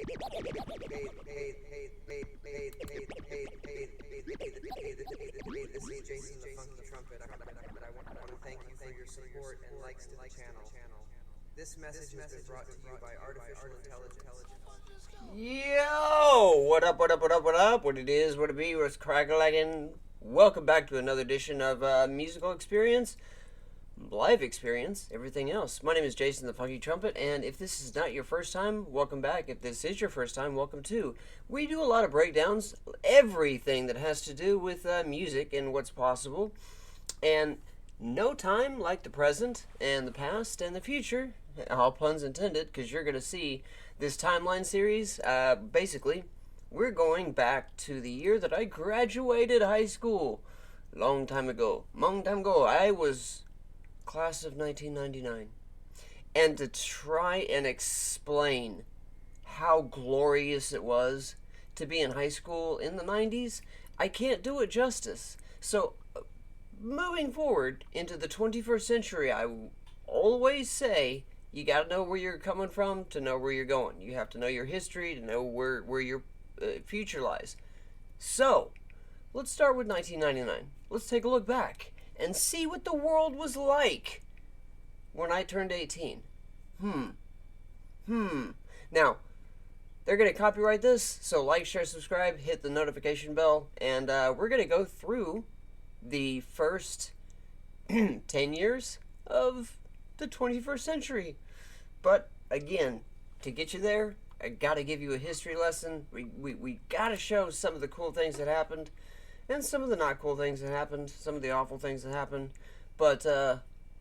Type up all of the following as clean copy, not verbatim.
This is Jason the Funky Trumpet. I want to thank you for your support and likes to the channel. This message has been brought to you by artificial intelligence. Yo! What up, what up, what up, what up? What it is, what it be, what's crack-a-laggin'? Welcome back to another edition of Musical Experience, Live Experience, everything else. My name is Jason the Funky Trumpet, and if this is not your first time, welcome back. If this is your first time, welcome too. We do a lot of breakdowns, everything that has to do with music and what's possible, and no time like the present and the past and the future, all puns intended, because you're going to see this timeline series. Basically, we're going back to the year that I graduated high school. Long time ago. I was class of 1999. And to try and explain how glorious it was to be in high school in the 90s, I can't do it justice. So, moving forward into the 21st century, I always say you got to know where you're coming from to know where you're going. You have to know your history to know where your future lies. So, let's start with 1999. Let's take a look back and see what the world was like when I turned 18. Now, they're going to copyright this, so like, share, subscribe, hit the notification bell, and we're going to go through the first 10 years of the 21st century. But again, to get you there, I gotta give you a history lesson. We gotta show some of the cool things that happened and some of the not cool things that happened, some of the awful things that happened, but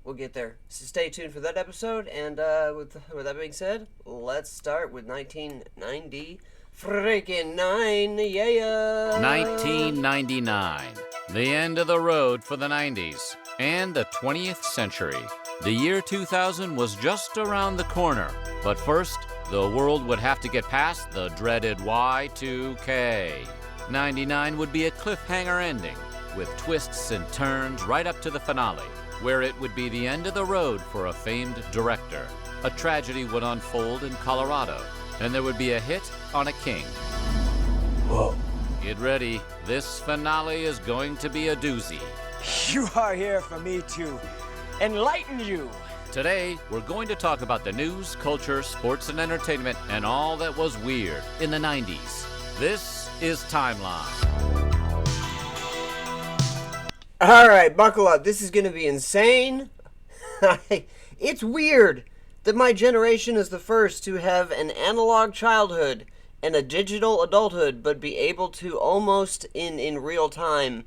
we'll get there. So stay tuned for that episode, and with that being said, let's start with 1990 freaking 9, yeah! 1999, the end of the road for the 90s and the 20th century. The year 2000 was just around the corner, but first, the world would have to get past the dreaded Y2K. 99 would be a cliffhanger ending, with twists and turns right up to the finale, where it would be the end of the road for a famed director. A tragedy would unfold in Colorado, and there would be a hit on a king. Whoa. Get ready, this finale is going to be a doozy. You are here for me to enlighten you. Today, we're going to talk about the news, culture, sports, and entertainment, and all that was weird in the 90s. This is Timeline. Alright, buckle up. This is going to be insane. It's weird that my generation is the first to have an analog childhood and a digital adulthood, but be able to almost in real time,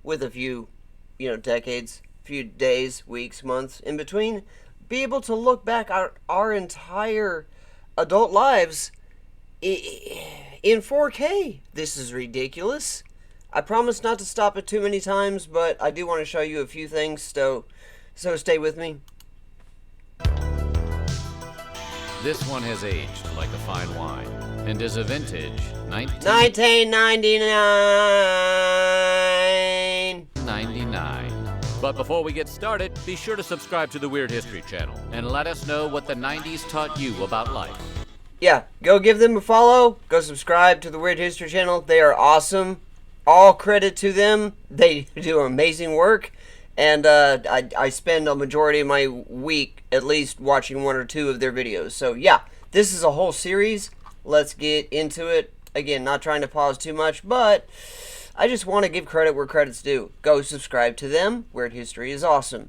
with a few, decades, few days, weeks, months in between, be able to look back at our entire adult lives in 4K. This is ridiculous. I promise not to stop it too many times, but I do want to show you a few things, so stay with me. This one has aged like a fine wine and is a vintage 1999. But before we get started, be sure to subscribe to the Weird History channel and let us know what the 90s taught you about life. Yeah, go give them a follow. Go subscribe to the Weird History channel. They are awesome. All credit to them. They do amazing work. And I spend a majority of my week at least watching one or two of their videos. So yeah, this is a whole series. Let's get into it. Again, not trying to pause too much, but I just want to give credit where credit's due. Go subscribe to them. Weird History is awesome.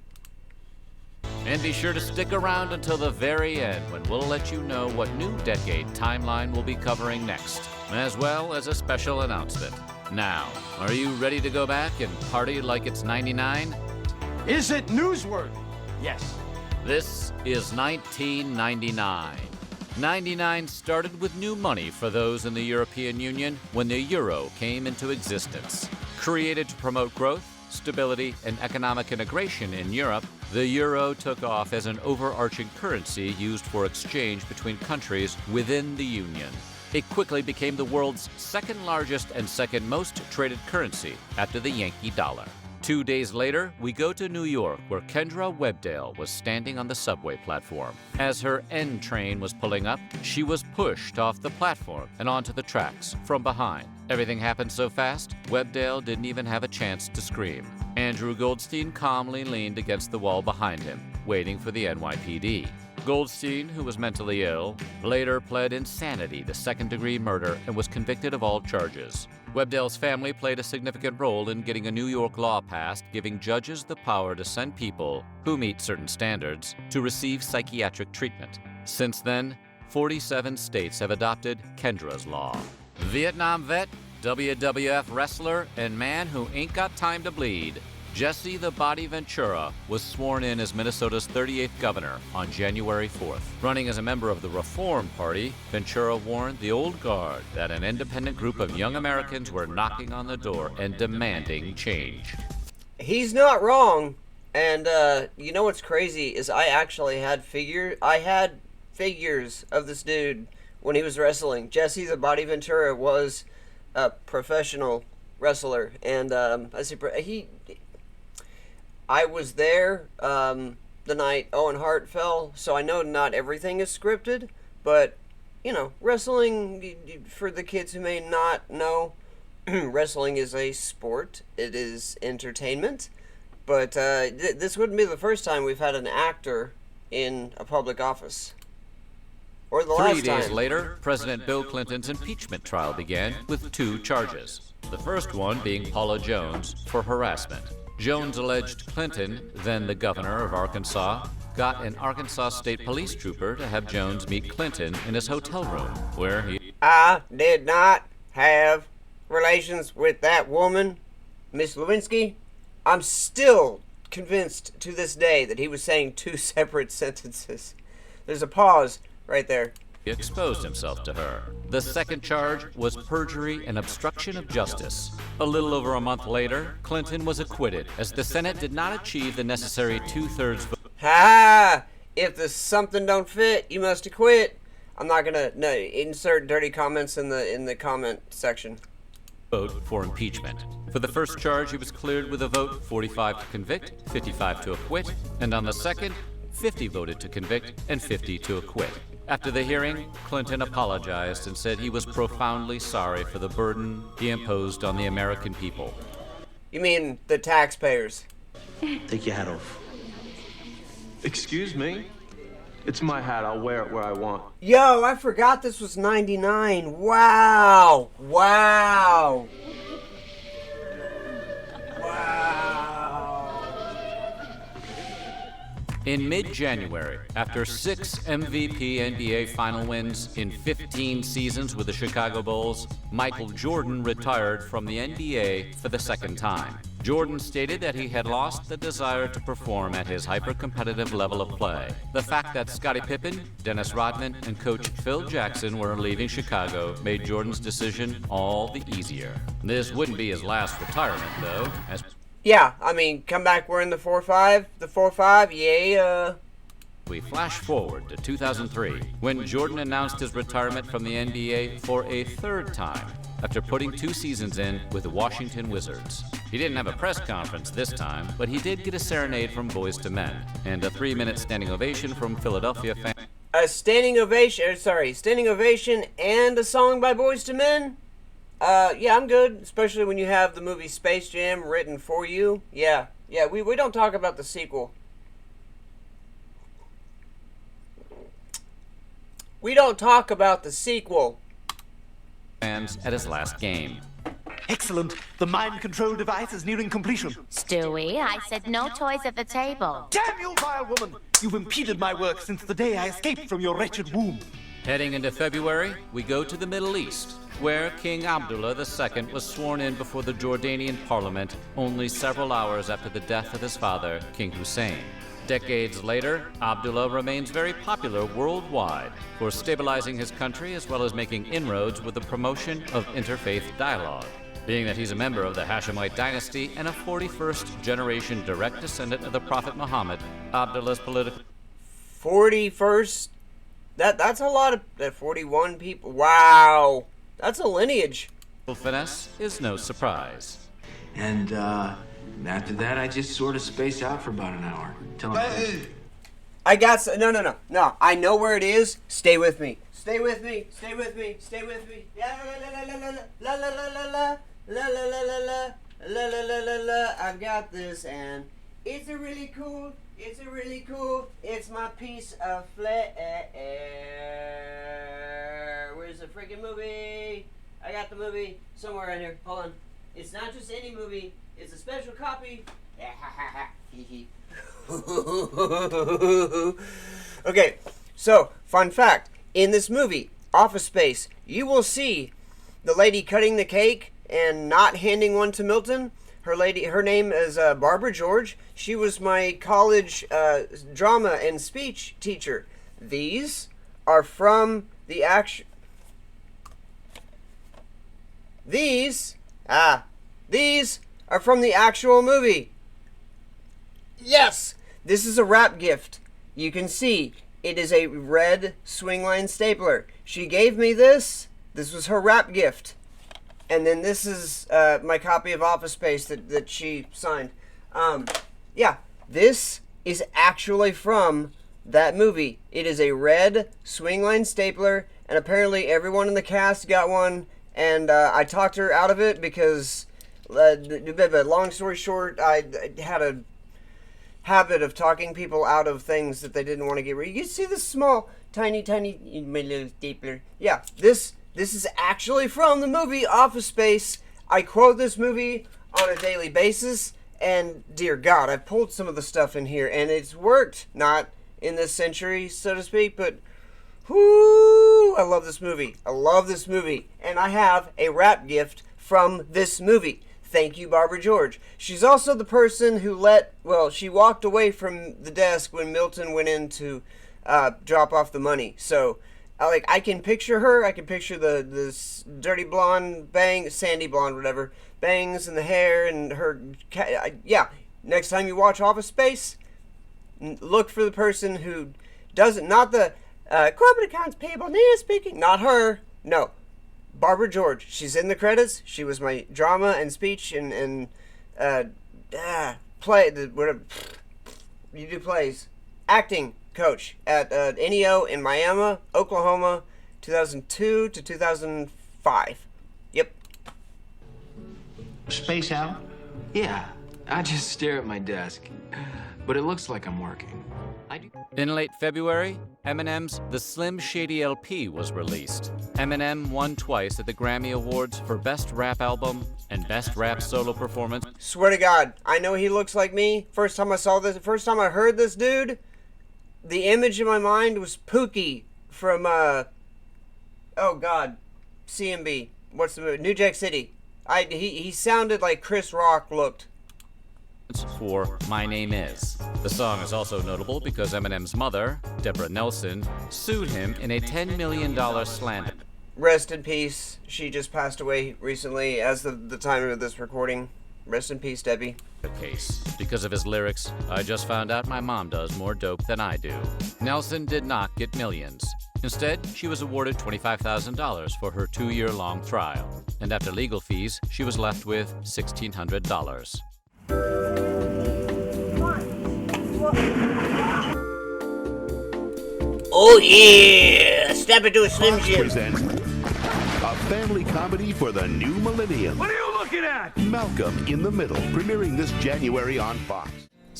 And be sure to stick around until the very end when we'll let you know what new decade Timeline will be covering next, as well as a special announcement. Now, are you ready to go back and party like it's 99? Is it newsworthy? Yes. This is 1999. 99 started with new money for those in the European Union when the euro came into existence. Created to promote growth, stability, and economic integration in Europe, the euro took off as an overarching currency used for exchange between countries within the Union. It quickly became the world's second largest and second most traded currency after the Yankee dollar. 2 days later, we go to New York, where Kendra Webdale was standing on the subway platform. As her N train was pulling up, she was pushed off the platform and onto the tracks from behind. Everything happened so fast, Webdale didn't even have a chance to scream. Andrew Goldstein calmly leaned against the wall behind him, waiting for the NYPD. Goldstein, who was mentally ill, later pled insanity to second-degree murder and was convicted of all charges. Webdale's family played a significant role in getting a New York law passed giving judges the power to send people who meet certain standards to receive psychiatric treatment. Since then, 47 states have adopted Kendra's Law. Vietnam vet, WWF wrestler, and man who ain't got time to bleed, Jesse the Body Ventura was sworn in as Minnesota's 38th governor on January 4th. Running as a member of the Reform Party, Ventura warned the old guard that an independent group of young Americans were knocking on the door and demanding change. He's not wrong. And you know what's crazy is I actually had figures of this dude when he was wrestling. Jesse the Body Ventura was a professional wrestler, and I was there the night Owen Hart fell, so I know not everything is scripted, but, you know, wrestling, for the kids who may not know, wrestling is a sport. It is entertainment, but this wouldn't be the first time we've had an actor in a public office. Or the last 3 days time. later, President Bill Clinton's impeachment trial began with 2 charges. The first one being Paula Jones for harassment. Jones alleged Clinton, then the governor of Arkansas, got an Arkansas State Police trooper to have Jones meet Clinton in his hotel room, where he... I did not have relations with that woman, Miss Lewinsky. I'm still convinced to this day that he was saying 2 separate sentences. There's a pause right there. He exposed himself to her. The second charge was perjury and obstruction of justice. A little over a month later, Clinton was acquitted as the Senate did not achieve the necessary 2/3 vote. Ha! If the something don't fit, you must acquit. I'm not gonna insert dirty comments in the comment section. Vote for impeachment. For the first charge, he was cleared with a vote 45 to convict, 55 to acquit, and on the second, 50 voted to convict and 50 to acquit. After the hearing, Clinton apologized and said he was profoundly sorry for the burden he imposed on the American people. You mean the taxpayers? Take your hat off. Excuse me? It's my hat. I'll wear it where I want. Yo, I forgot this was 99. Wow. Wow. In mid-January, after 6 MVP NBA final wins in 15 seasons with the Chicago Bulls, Michael Jordan retired from the NBA for the second time. Jordan stated that he had lost the desire to perform at his hyper-competitive level of play. The fact that Scottie Pippen, Dennis Rodman, and coach Phil Jackson were leaving Chicago made Jordan's decision all the easier. This wouldn't be his last retirement, though, as Yeah, I mean, come back wearing the 4-5. The 4-5, yeah. we flash forward to 2003, when Jordan announced his retirement from the NBA for a third time, after putting 2 seasons in with the Washington Wizards. He didn't have a press conference this time, but he did get a serenade from Boyz II Men, and a 3-minute standing ovation from Philadelphia fans. A standing ovation and a song by Boyz II Men? Yeah, I'm good, especially when you have the movie Space Jam written for you. Yeah, we don't talk about the sequel. We don't talk about the sequel. Fans at his last game. Excellent. The mind control device is nearing completion. Stewie, I said no toys at the table. Damn you, vile woman! You've impeded my work since the day I escaped from your wretched womb. Heading into February, we go to the Middle East, where King Abdullah II was sworn in before the Jordanian parliament only several hours after the death of his father, King Hussein. Decades later, Abdullah remains very popular worldwide for stabilizing his country as well as making inroads with the promotion of interfaith dialogue. Being that he's a member of the Hashemite dynasty and a 41st generation direct descendant of the Prophet Muhammad, Abdullah's political 41st? That's a lot of 41 people. Wow. That's a lineage. finesse is no surprise. And And after that, I just sort of space out for about an hour. Till I'm No. I know where it is. Stay with me. Stay with me. Stay with me. Stay with me. La la la la la la la la la la la la la la la la la la. I've got this, and it's a really cool. It's my piece of flair. Where's the freaking movie? I got the movie somewhere in here. Hold on. It's not just any movie. It's a special copy. Okay, so fun fact: in this movie, Office Space, you will see the lady cutting the cake and not handing one to Milton. Her name is Barbara George. She was my college drama and speech teacher. These are from the These are from the actual movie. Yes! This is a wrap gift. You can see it is a red swingline stapler. She gave me this. This was her wrap gift. And then this is my copy of Office Space that she signed. Yeah, this is actually from that movie. It is a red swingline stapler, and apparently everyone in the cast got one, and I talked her out of it because, long story short, I had a habit of talking people out of things that they didn't want to get rid of. You see this small, tiny, my little stapler. Yeah, this is actually from the movie Office Space. I quote this movie on a daily basis, and dear God, I've pulled some of the stuff in here, and it's worked. Not in this century, so to speak, but whoo, I love this movie. And I have a wrap gift from this movie. Thank you, Barbara George. She's also the person who she walked away from the desk when Milton went in to drop off the money. So, I can picture her. I can picture the dirty blonde sandy blonde, whatever, bangs and the hair and her. Yeah. Next time you watch Office Space, look for the person who doesn't. Not the corporate accounts payable. Nina speaking. Not her. No. Barbara George. She's in the credits. She was my drama and speech and play. Whatever you do plays, acting coach at NEO in Miami, Oklahoma, 2002 to 2005. Yep. space out? Yeah, I just stare at my desk. But it looks like I'm working. In late February, Eminem's The Slim Shady LP was released. Eminem won twice at the Grammy Awards for Best Rap Album and Best Rap Solo Performance. Swear to God, I know he looks like me. First time I heard this dude, the image in my mind was Pookie from, CMB. What's the movie? New Jack City. He sounded like Chris Rock looked. For My Name Is. The song is also notable because Eminem's mother, Deborah Nelson, sued him in a $10 million slander. Rest in peace. She just passed away recently as of the time of this recording. Rest in peace, Debbie. Case. Because of his lyrics, I just found out my mom does more dope than I do. Nelson did not get millions. Instead, she was awarded $25,000 for her 2-year-long trial. And after legal fees, she was left with $1,600. Oh yeah! Step into a Slim Jim. Presents a family comedy for the new millennium. What are you looking at? Malcolm in the Middle, premiering this January on Fox.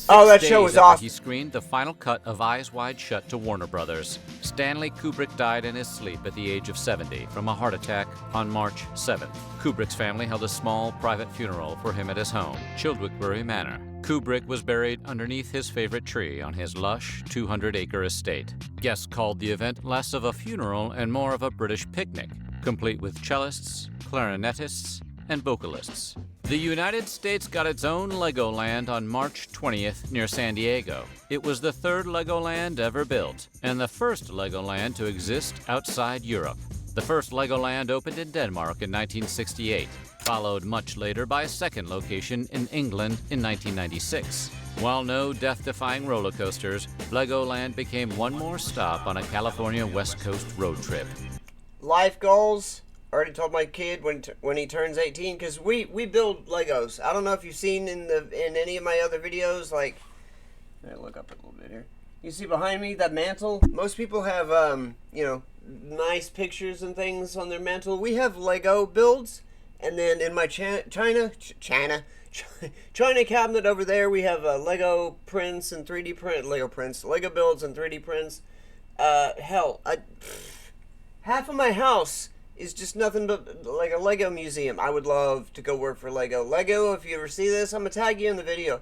Oh, that show was awesome. He screened the final cut of Eyes Wide Shut to Warner Brothers. Stanley Kubrick died in his sleep at the age of 70 from a heart attack on March 7th. Kubrick's family held a small private funeral for him at his home, Childwickbury Manor. Kubrick was buried underneath his favorite tree on his lush 200-acre estate. Guests called the event less of a funeral and more of a British picnic, complete with cellists, clarinetists, and vocalists. The United States got its own Legoland on March 20th near San Diego. It was the third Legoland ever built, and the first Legoland to exist outside Europe. The first Legoland opened in Denmark in 1968, followed much later by a second location in England in 1996. While no death-defying roller coasters, Legoland became one more stop on a California West Coast road trip. Life goals, already told my kid when he turns 18, because we build Legos. I don't know if you've seen in any of my other videos, like, let me look up a little bit here. You see behind me that mantle? Most people have you know, nice pictures and things on their mantle. We have Lego builds, and then in my China cabinet over there, we have Lego prints and 3D Lego builds and 3D prints. Hell, half of my house is just nothing but like a Lego museum. I would love to go work for Lego. Lego, if you ever see this, I'm gonna tag you in the video.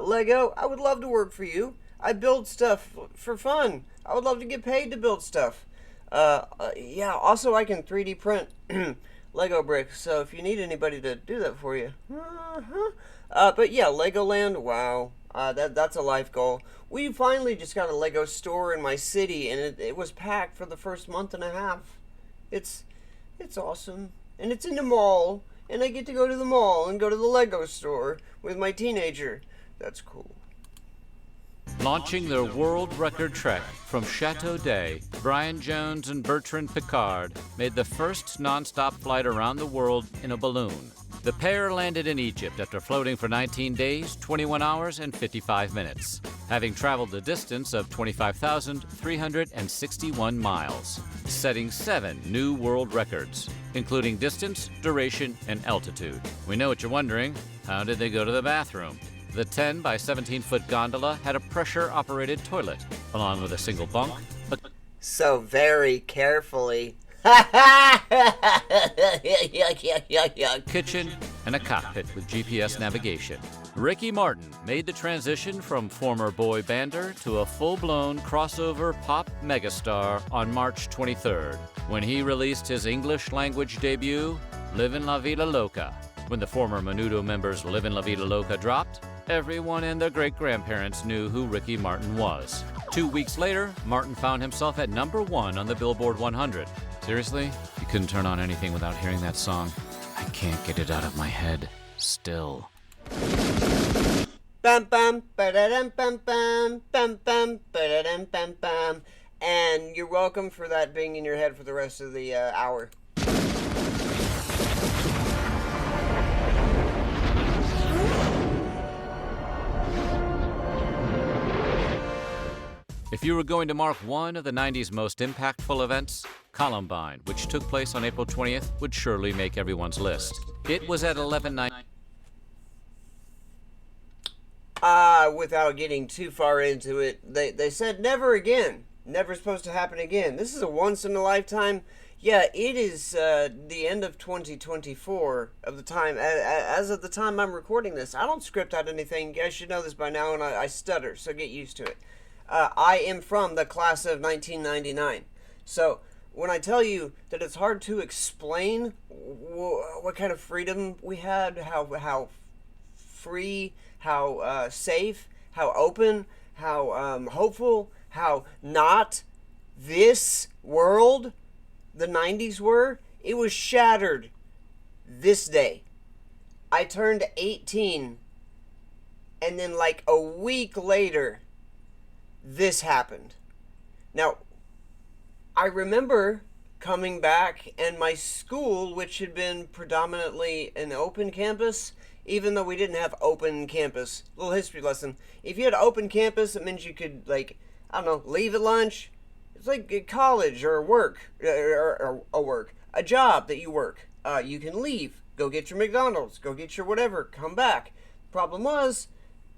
Lego, I would love to work for you. I build stuff for fun. I would love to get paid to build stuff. Yeah, also I can 3D print Lego bricks, so if you need anybody to do that for you. But yeah, Legoland, wow. That's a life goal. We finally just got a Lego store in my city, and it was packed for the first month and a half. It's awesome. And it's in the mall, and I get to go to the mall and go to the Lego store with my teenager. That's cool. Launching their world record trek from Chateau d'Ay, Brian Jones and Bertrand Piccard made the first non-stop flight around the world in a balloon. The pair landed in Egypt after floating for 19 days, 21 hours, and 55 minutes, having traveled the distance of 25,361 miles, setting 7 new world records, including distance, duration, and altitude. We know what you're wondering. How did they go to the bathroom? The 10 by 17-foot gondola had a pressure-operated toilet, along with a single bunk, So very carefully. kitchen, and a cockpit with GPS navigation. Ricky Martin made the transition from former boy bander to a full-blown crossover pop megastar on March 23rd, when he released his English-language debut, Livin' La Vida Loca. When the former Menudo members' Livin' La Vida Loca dropped, everyone and their great-grandparents knew who Ricky Martin was. 2 weeks later, Martin found himself at #1 on the Billboard 100. Seriously? You couldn't turn on anything without hearing that song? I can't get it out of my head. Still. Bum bum ba-da-dum bum bum bum bum ba-da-dum bum bum. And you're welcome for that being in your head for the rest of the hour. If you were going to mark one of the 90s most impactful events, Columbine, which took place on April 20th, would surely make everyone's list. It was at 11:09. Without getting too far into it, they said never again. Never supposed to happen again. This is a once in a lifetime. Yeah, it is the end of 2024 of the time. As of the time I'm recording this, I don't script out anything. You guys should know this by now, and I stutter, so get used to it. I am from the class of 1999. So when I tell you that it's hard to explain what kind of freedom we had, how free, how safe, how open, how hopeful, how not this world the 90s were, it was shattered this day. I turned 18, and then like a week later, this happened. Now, I remember coming back, and my school, which had been predominantly an open campus, even though we didn't have open campus, little history lesson, if you had open campus, it means you could, like, I don't know, leave at lunch. It's like college or work, or a job that you work. You can leave, go get your McDonald's, go get your whatever, come back. Problem was,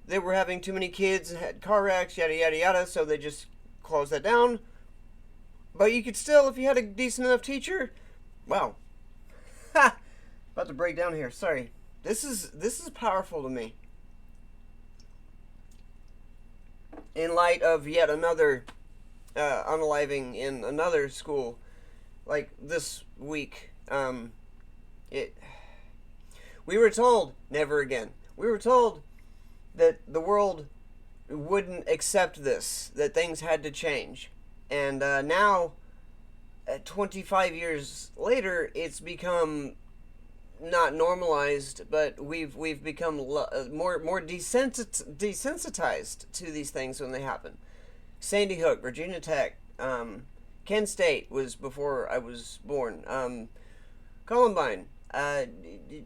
they were having too many kids and had car wrecks, yada, yada, yada, so they just closed that down. But you could still, if you had a decent enough teacher, wow. Ha! About to break down here, sorry. This is powerful to me. In light of yet another unaliving in another school, like this week, we were told, never again. We were told that the world wouldn't accept this, that things had to change. And now, 25 years later, it's become not normalized, but we've become more desensitized to these things when they happen. Sandy Hook, Virginia Tech, Kent State was before I was born. Columbine. The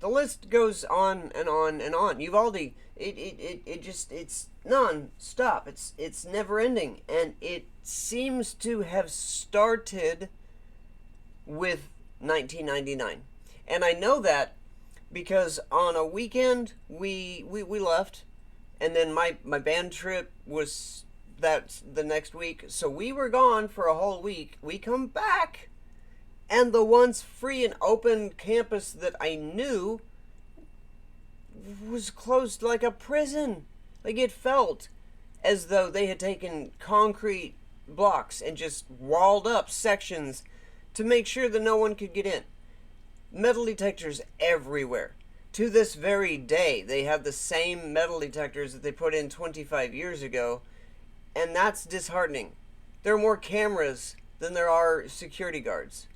list goes on and on and on. Uvalde. It's non-stop. It's never ending, and it seems to have started with 1999. And I know that because on a weekend we left, and then my band trip was the next week, so we were gone for a whole week. We come back, and the once free and open campus that I knew was closed like a prison. Like, it felt as though they had taken concrete blocks and just walled up sections to make sure that no one could get in. Metal detectors everywhere. To this very day, they have the same metal detectors that they put in 25 years ago, and that's disheartening. There are more cameras than there are security guards.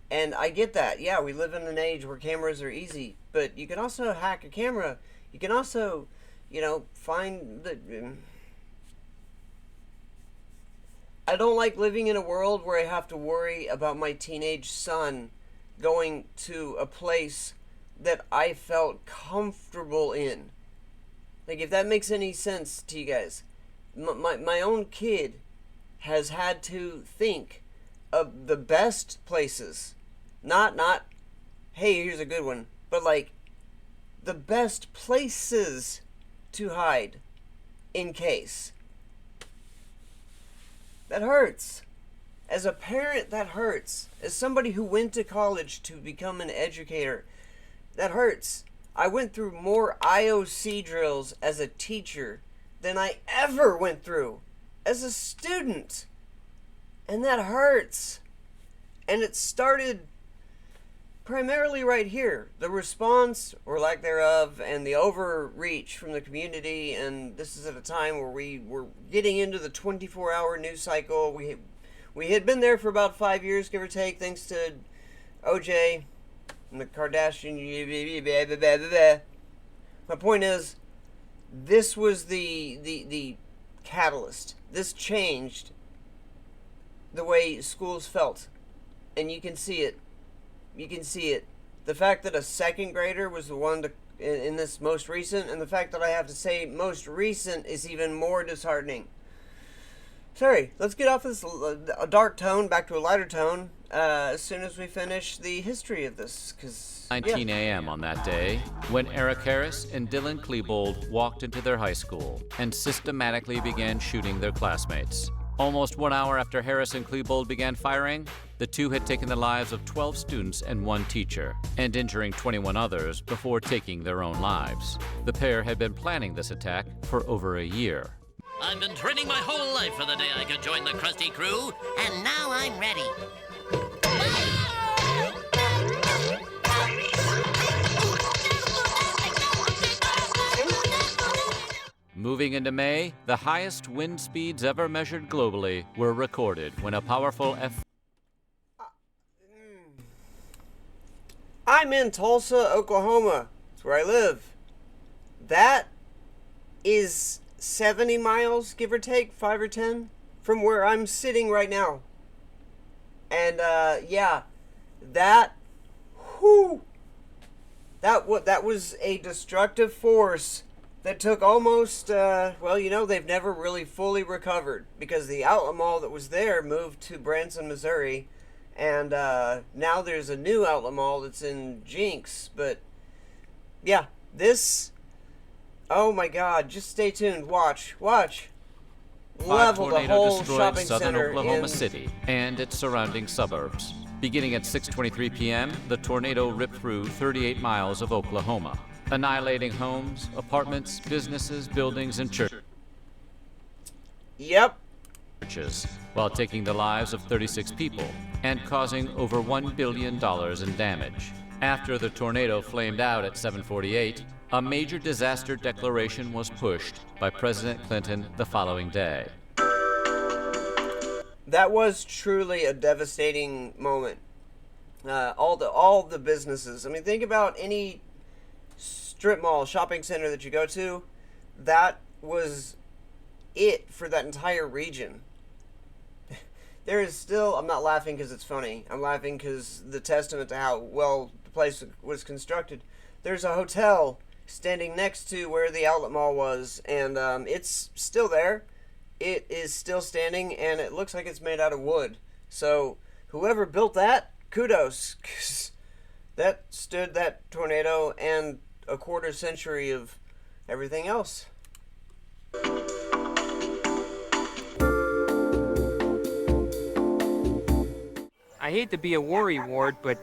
And I get that. Yeah, we live in an age where cameras are easy, but you can also hack a camera. You can also, find the... I don't like living in a world where I have to worry about my teenage son going to a place that I felt comfortable in. Like, if that makes any sense to you guys. My own kid has had to think of the best places. Not, hey, here's a good one. But, like, the best places to hide in case. That hurts. As a parent, that hurts. As somebody who went to college to become an educator, that hurts. I went through more IOC drills as a teacher than I ever went through as a student. And that hurts. And it started primarily right here. The response, or lack thereof, and the overreach from the community. And this is at a time where we were getting into the 24-hour news cycle. We had been there for about 5 years, give or take, thanks to OJ and the Kardashian. My point is, this was the catalyst. This changed the way schools felt. And you can see it. You can see it. The fact that a second grader was the one in this most recent, and the fact that I have to say most recent is even more disheartening. Sorry, let's get off this a dark tone back to a lighter tone as soon as we finish the history of this. 19 a.m. on that day, when Eric Harris and Dylan Klebold walked into their high school and systematically began shooting their classmates. Almost 1 hour after Harris and Klebold began firing, the two had taken the lives of 12 students and one teacher, and injuring 21 others before taking their own lives. The pair had been planning this attack for over a year. I've been training my whole life for the day I could join the Krusty crew, and now I'm ready. Moving into May, the highest wind speeds ever measured globally were recorded when a powerful I'm in Tulsa, Oklahoma. That's where I live. That is 70 miles, give or take, 5 or 10, from where I'm sitting right now. And, yeah, that was a destructive force that took almost, they've never really fully recovered, because the outlet mall that was there moved to Branson, Missouri, and now there's a new outlet mall that's in Jinx. But yeah, oh my God, just stay tuned, watch. Level the whole shopping southern center Oklahoma City and its surrounding suburbs. Beginning at 6:23 p.m., the tornado ripped through 38 miles of Oklahoma, annihilating homes, apartments, businesses, buildings, and churches. Yep. While taking the lives of 36 people and causing over $1 billion in damage. After the tornado flamed out at 7:48, a major disaster declaration was pushed by President Clinton the following day. That was truly a devastating moment. All the businesses. I mean, think about any strip mall, shopping center that you go to. That was it for that entire region. there is still, I'm not laughing because it's funny, I'm laughing because the testament to how well the place was constructed. There's a hotel standing next to where the outlet mall was, and it's still there. It is still standing, and it looks like it's made out of wood. So whoever built that, kudos, 'cause that stood that tornado and a quarter century of everything else. I hate to be a worry ward, but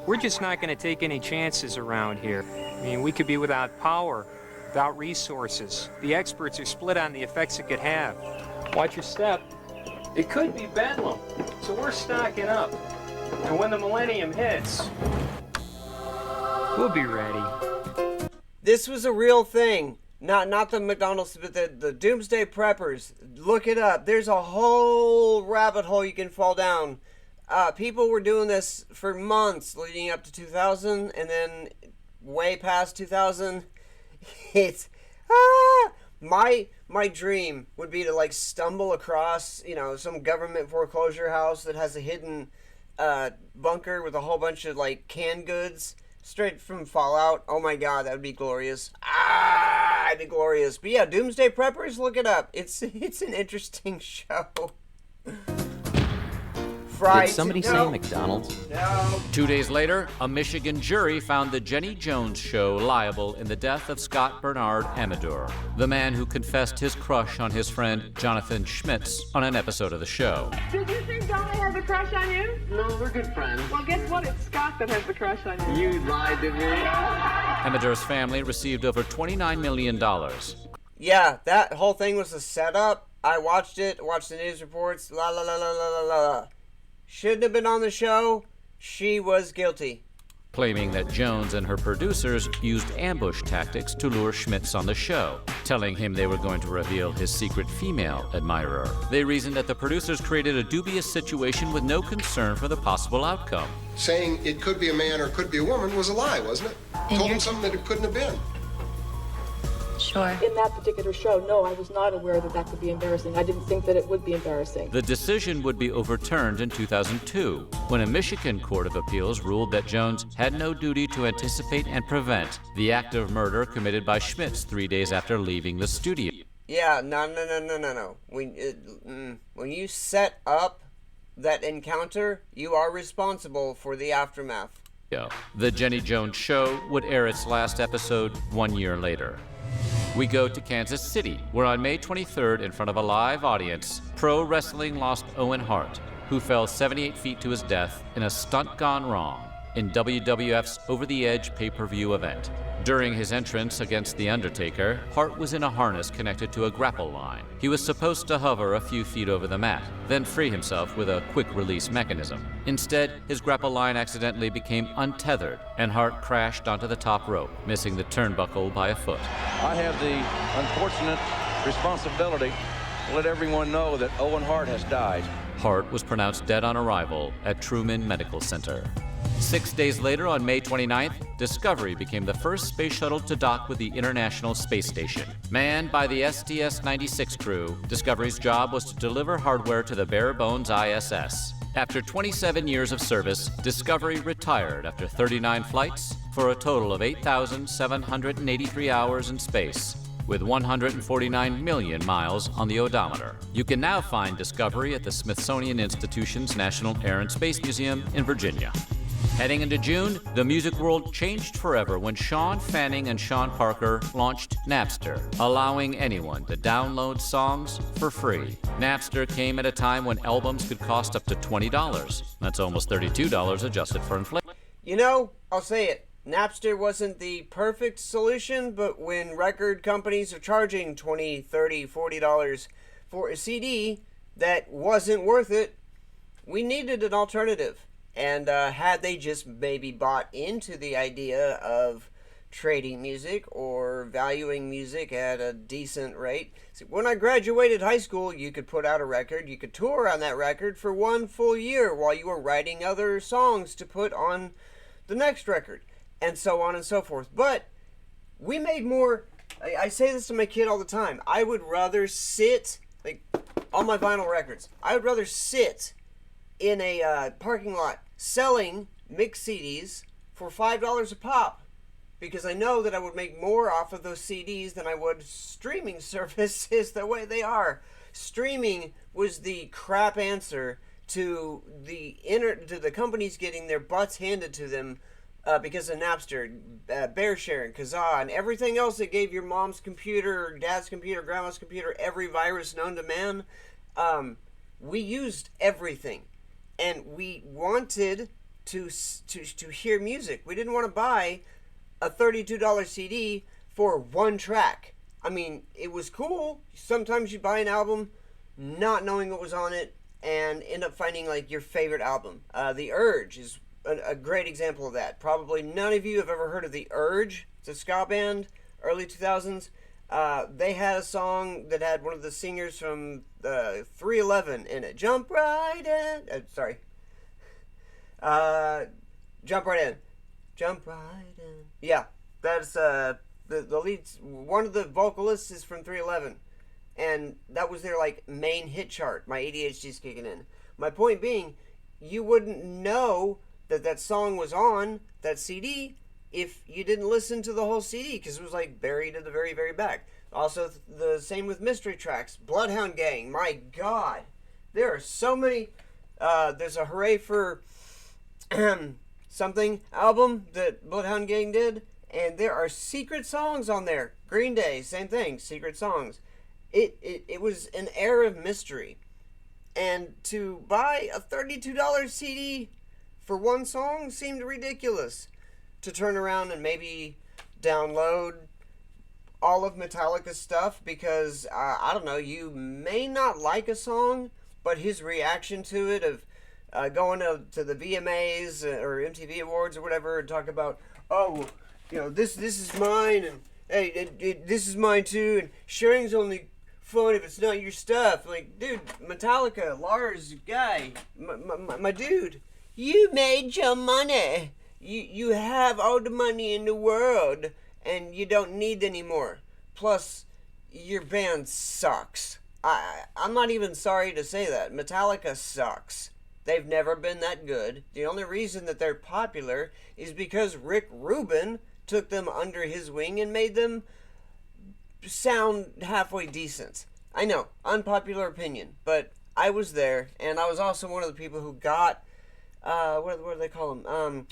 we're just not going to take any chances around here. I mean, we could be without power, without resources. The experts are split on the effects it could have. Watch your step. It could be bedlam, so we're stocking up. And when the millennium hits, we'll be ready. This was a real thing. Not the McDonald's, but the Doomsday Preppers. Look it up. There's a whole rabbit hole you can fall down. People were doing this for months leading up to 2000, and then way past 2000. It's my dream would be to like stumble across, some government foreclosure house that has a hidden bunker with a whole bunch of like canned goods straight from Fallout. Oh my god, that would be glorious. It'd be glorious. But yeah, Doomsday Preppers, look it up. It's an interesting show. Did somebody say McDonald's? No. 2 days later, a Michigan jury found the Jenny Jones Show liable in the death of Scott Bernard Amador, the man who confessed his crush on his friend Jonathan Schmitz on an episode of the show. Did you think Donna has a crush on you? No, we're good friends. Well, guess what? It's Scott that has the crush on you. You lied to me. Amador's family received over $29 million. Yeah, that whole thing was a setup. I watched it, watched the news reports, la la la la la la la. Shouldn't have been on the show. She was guilty. Claiming that Jones and her producers used ambush tactics to lure Schmitz on the show, telling him they were going to reveal his secret female admirer. They reasoned that the producers created a dubious situation with no concern for the possible outcome. Saying it could be a man or could be a woman was a lie, wasn't it? Told him something that it couldn't have been. Sure. In that particular show, no, I was not aware that that could be embarrassing. I didn't think that it would be embarrassing. The decision would be overturned in 2002, when a Michigan Court of Appeals ruled that Jones had no duty to anticipate and prevent the act of murder committed by Schmitz 3 days after leaving the studio. Yeah, no. When you set up that encounter, you are responsible for the aftermath. The Jenny Jones Show would air its last episode 1 year later. We go to Kansas City, where on May 23rd, in front of a live audience, pro wrestling lost Owen Hart, who fell 78 feet to his death in a stunt gone wrong in WWF's Over the Edge pay-per-view event. During his entrance against The Undertaker, Hart was in a harness connected to a grapple line. He was supposed to hover a few feet over the mat, then free himself with a quick-release mechanism. Instead, his grapple line accidentally became untethered, and Hart crashed onto the top rope, missing the turnbuckle by a foot. I have the unfortunate responsibility to let everyone know that Owen Hart has died. Hart was pronounced dead on arrival at Truman Medical Center. 6 days later, on May 29th, Discovery became the first space shuttle to dock with the International Space Station. Manned by the STS-96 crew, Discovery's job was to deliver hardware to the bare-bones ISS. After 27 years of service, Discovery retired after 39 flights for a total of 8,783 hours in space, with 149 million miles on the odometer. You can now find Discovery at the Smithsonian Institution's National Air and Space Museum in Virginia. Heading into June, the music world changed forever when Sean Fanning and Sean Parker launched Napster, allowing anyone to download songs for free. Napster came at a time when albums could cost up to $20. That's almost $32 adjusted for inflation. I'll say it. Napster wasn't the perfect solution, but when record companies are charging $20, $30, $40 for a CD that wasn't worth it, we needed an alternative. And had they just maybe bought into the idea of trading music or valuing music at a decent rate. See, when I graduated high school, you could put out a record, you could tour on that record for 1 full year while you were writing other songs to put on the next record, and so on and so forth. But we made more. I say this to my kid all the time. I would rather sit, like, on my vinyl records, I would rather sit in a parking lot selling mixed CDs for $5 a pop, because I know that I would make more off of those CDs than I would streaming services the way they are. Streaming was the crap answer to the companies getting their butts handed to them because of Napster, bear sharing, Kazaa, and everything else that gave your mom's computer, dad's computer, grandma's computer every virus known to man. We used everything, and we wanted to hear music. We didn't want to buy a $32 CD for one track. I mean, it was cool. Sometimes you buy an album not knowing what was on it and end up finding like your favorite album. The Urge is a great example of that. Probably none of you have ever heard of The Urge. It's a ska band, early 2000s. They had a song that had one of the singers from 311 in it. Jump right in. Jump right in. Jump right in. Yeah, that's the lead. One of the vocalists is from 311, and that was their like main hit chart. My ADHD's kicking in. My point being, you wouldn't know that song was on that CD if you didn't listen to the whole CD, because it was like buried at the very, very back. Also, the same with mystery tracks. Bloodhound Gang, my God, there are so many. There's a Hooray for Something album that Bloodhound Gang did, and there are secret songs on there. Green Day, same thing, secret songs. It was an era of mystery, and to buy a $32 CD for one song seemed ridiculous. To turn around and maybe download all of Metallica's stuff, because I don't know, you may not like a song, but his reaction to it of going to the VMAs or MTV Awards or whatever and talk about, oh, you know, this is mine, and hey, this is mine too, and sharing's only fun if it's not your stuff. Like, dude, Metallica, Lars, guy, my dude, you made your money. You have all the money in the world, and you don't need any more. Plus, your band sucks. I'm not even sorry to say that. Metallica sucks. They've never been that good. The only reason that they're popular is because Rick Rubin took them under his wing and made them sound halfway decent. I know, unpopular opinion, but I was there, and I was also one of the people who got what do they call them?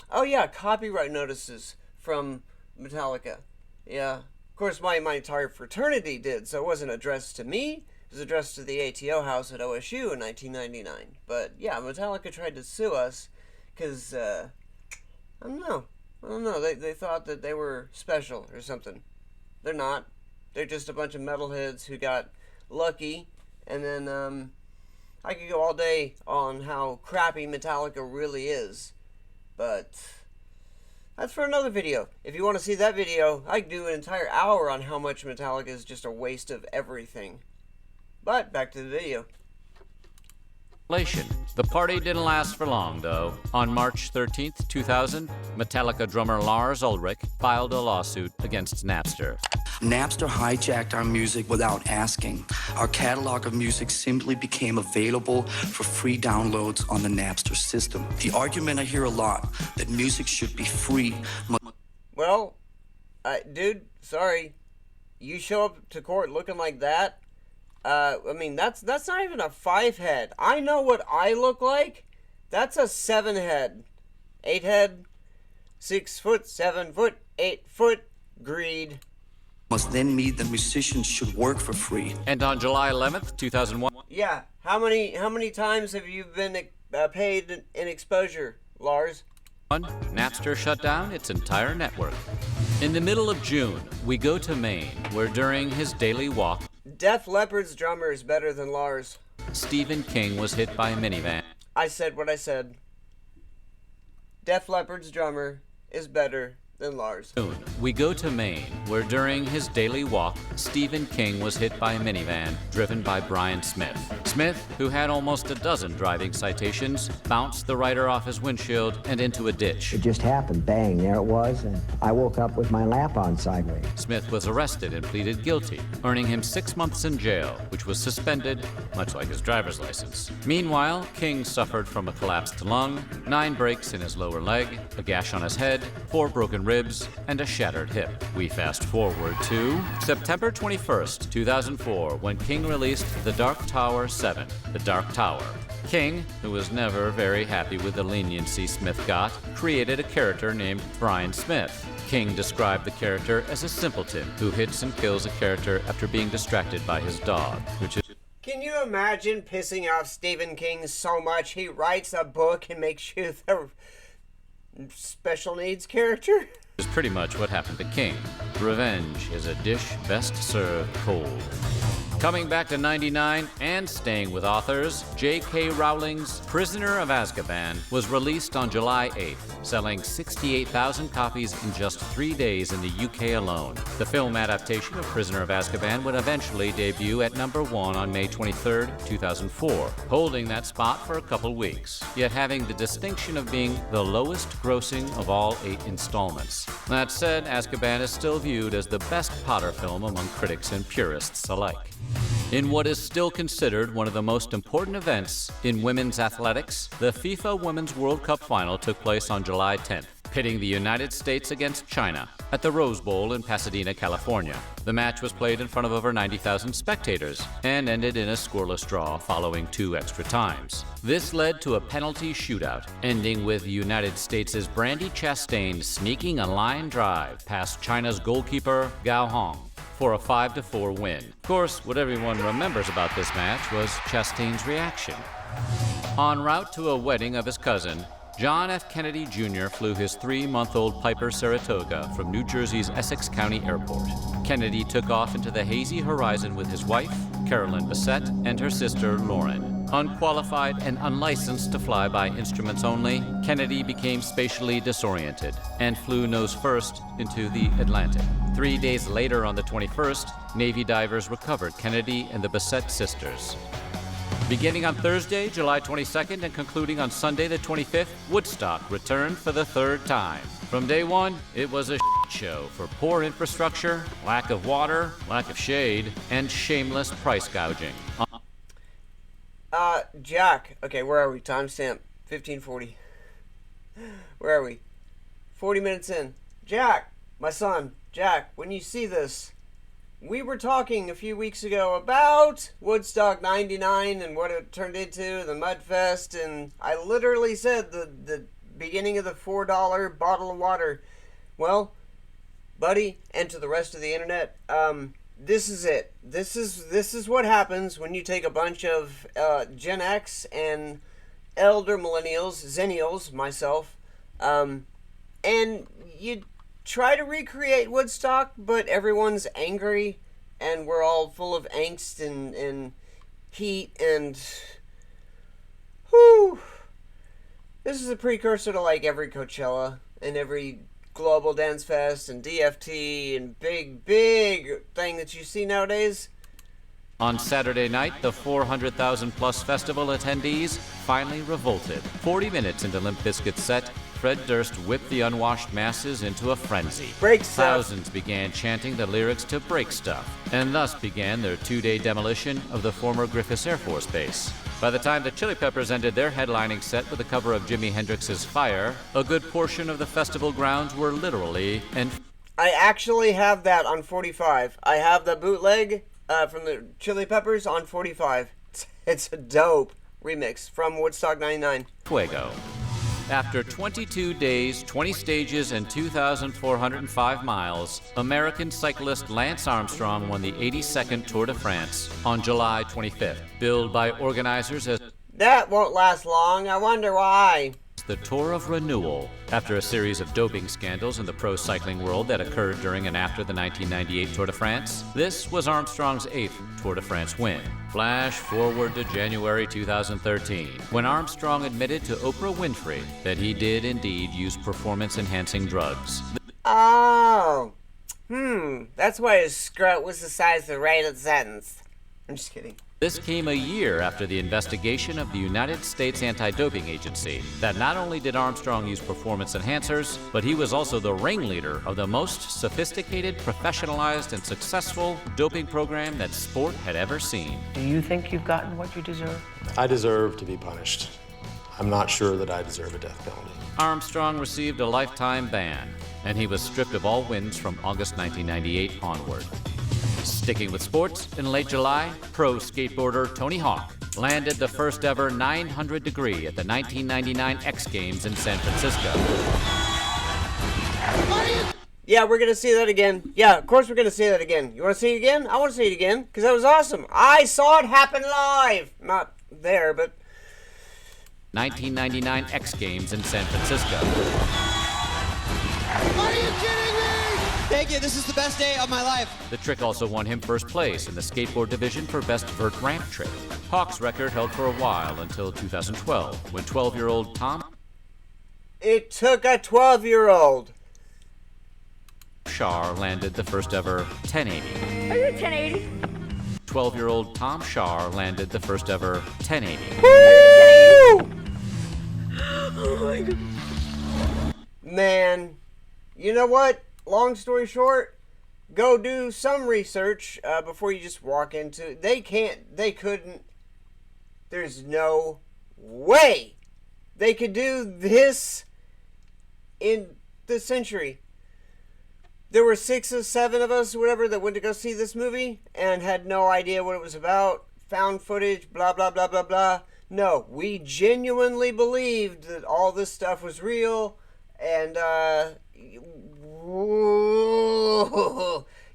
Copyright notices from Metallica. Yeah. Of course, my entire fraternity did, so it wasn't addressed to me. It was addressed to the ATO house at OSU in 1999. But, yeah, Metallica tried to sue us because, I don't know. They thought that they were special or something. They're not. They're just a bunch of metalheads who got lucky, and then, I could go all day on how crappy Metallica really is, but that's for another video. If you want to see that video, I could do an entire hour on how much Metallica is just a waste of everything. But back to the video. The party didn't last for long, though. On March 13th, 2000, Metallica drummer Lars Ulrich filed a lawsuit against Napster. Napster hijacked our music without asking. Our catalog of music simply became available for free downloads on the Napster system. The argument I hear a lot, that music should be free. Well, dude, sorry. You show up to court looking like that? I mean, that's not even a 5-head. I know what I look like. That's a 7-head. 8-head. 6 foot, 7 foot, 8 foot. Greed. Must then mean that musicians should work for free. And on July 11th, 2001... Yeah, how many times have you been paid in exposure, Lars? Napster shut down its entire network. In the middle of June, we go to Maine, where during his daily walk... Def Leppard's drummer is better than Lars. Stephen King was hit by a minivan. I said what I said. Def Leppard's drummer is better than Lars. We go to Maine, where during his daily walk, Stephen King was hit by a minivan driven by Brian Smith. Smith, who had almost a dozen driving citations, bounced the writer off his windshield and into a ditch. It just happened. Bang, there it was, and I woke up with my lap on sideways. Smith was arrested and pleaded guilty, earning him 6 months in jail, which was suspended, much like his driver's license. Meanwhile, King suffered from a collapsed lung, 9 breaks in his lower leg, a gash on his head, 4 broken ribs, and a shattered hip. We fast forward to September 21st, 2004, when King released The Dark Tower 7, The Dark Tower. King, who was never very happy with the leniency Smith got, created a character named Brian Smith. King described the character as a simpleton who hits and kills a character after being distracted by his dog, which is... Can you imagine pissing off Stephen King so much he writes a book and makes you the special needs character? Is pretty much what happened to King. Revenge is a dish best served cold. Coming back to '99 and staying with authors, J.K. Rowling's Prisoner of Azkaban was released on July 8th, selling 68,000 copies in just 3 days in the UK alone. The film adaptation of Prisoner of Azkaban would eventually debut at #1 on May 23, 2004, holding that spot for a couple weeks, yet having the distinction of being the lowest grossing of all 8 installments. That said, Azkaban is still viewed as the best Potter film among critics and purists alike. In what is still considered one of the most important events in women's athletics, the FIFA Women's World Cup final took place on July 10th, pitting the United States against China at the Rose Bowl in Pasadena, California. The match was played in front of over 90,000 spectators and ended in a scoreless draw following 2 extra times. This led to a penalty shootout, ending with the United States' Brandi Chastain sneaking a line drive past China's goalkeeper Gao Hong for a 5-4 win. Of course, what everyone remembers about this match was Chastain's reaction. En route to a wedding of his cousin, John F. Kennedy Jr. flew his 3-month-old Piper Saratoga from New Jersey's Essex County Airport. Kennedy took off into the hazy horizon with his wife, Carolyn Bessette, and her sister, Lauren. Unqualified and unlicensed to fly by instruments only, Kennedy became spatially disoriented and flew nose first into the Atlantic. 3 days later, on the 21st, Navy divers recovered Kennedy and the Bessette sisters. Beginning on Thursday, July 22nd, and concluding on Sunday, the 25th, Woodstock returned for the 3rd time. From day one, it was a show for poor infrastructure, lack of water, lack of shade, and shameless price gouging. Jack. Okay, where are we? Timestamp 1540. Where are we? 40 minutes in. Jack, my son, Jack, when you see this, we were talking a few weeks ago about Woodstock 99 and what it turned into, the Mudfest, and I literally said the beginning of the $4 bottle of water. Well, buddy, and to the rest of the internet, this is it. This is what happens when you take a bunch of Gen X and elder millennials, Zennials, myself, and you try to recreate Woodstock, but everyone's angry, and we're all full of angst and heat, and whew. This is a precursor to like every Coachella and every Global Dance Fest and DFT and big thing that you see nowadays. On Saturday night, the 400,000-plus festival attendees finally revolted. 40 minutes into Limp Bizkit's set, Fred Durst whipped the unwashed masses into a frenzy. Break stuff. Thousands began chanting the lyrics to Break Stuff, and thus began their 2-day demolition of the former Griffiths Air Force Base. By the time the Chili Peppers ended their headlining set with a cover of Jimi Hendrix's Fire, a good portion of the festival grounds were literally and... I actually have that on 45. I have the bootleg from the Chili Peppers on 45. It's a dope remix from Woodstock 99. Fuego. After 22 days, 20 stages, and 2,405 miles, American cyclist Lance Armstrong won the 82nd Tour de France on July 25th, billed by organizers as that won't last long. I wonder why. The Tour of Renewal, after a series of doping scandals in the pro cycling world that occurred during and after the 1998 Tour de France. This was Armstrong's 8th Tour de France win. Flash forward to January 2013, when Armstrong admitted to Oprah Winfrey that he did indeed use performance-enhancing drugs. Oh. That's why his scrot was the size of the rated sentence. I'm just kidding. This came a year after the investigation of the United States Anti-Doping Agency that not only did Armstrong use performance enhancers, but he was also the ringleader of the most sophisticated, professionalized, and successful doping program that sport had ever seen. Do you think you've gotten what you deserve? I deserve to be punished. I'm not sure that I deserve a death penalty. Armstrong received a lifetime ban, and he was stripped of all wins from August 1998 onward. Sticking with sports, in late July, pro skateboarder Tony Hawk landed the first ever 900 degree at the 1999 X Games in San Francisco. Yeah, we're going to see that again. Yeah, of course we're going to see that again. You want to see it again? I want to see it again, because that was awesome. I saw it happen live. Not there, but... 1999 X Games in San Francisco. Are you kidding me? Thank you, this is the best day of my life. The trick also won him first place in the skateboard division for best vert ramp trick. Hawk's record held for a while until 2012, when 12-year-old Tom... It took a 12-year-old. Shar landed the first ever 1080. Are you 1080? 12-year-old Tom Shar landed the first ever 1080. Woo! Oh my God. Man, you know what? Long story short, go do some research before you just walk into... They couldn't... There's no way they could do this in this century. There were 6 or 7 of us, whatever, that went to go see this movie and had no idea what it was about. Found footage, blah, blah, blah, blah, blah. No, we genuinely believed that all this stuff was real, and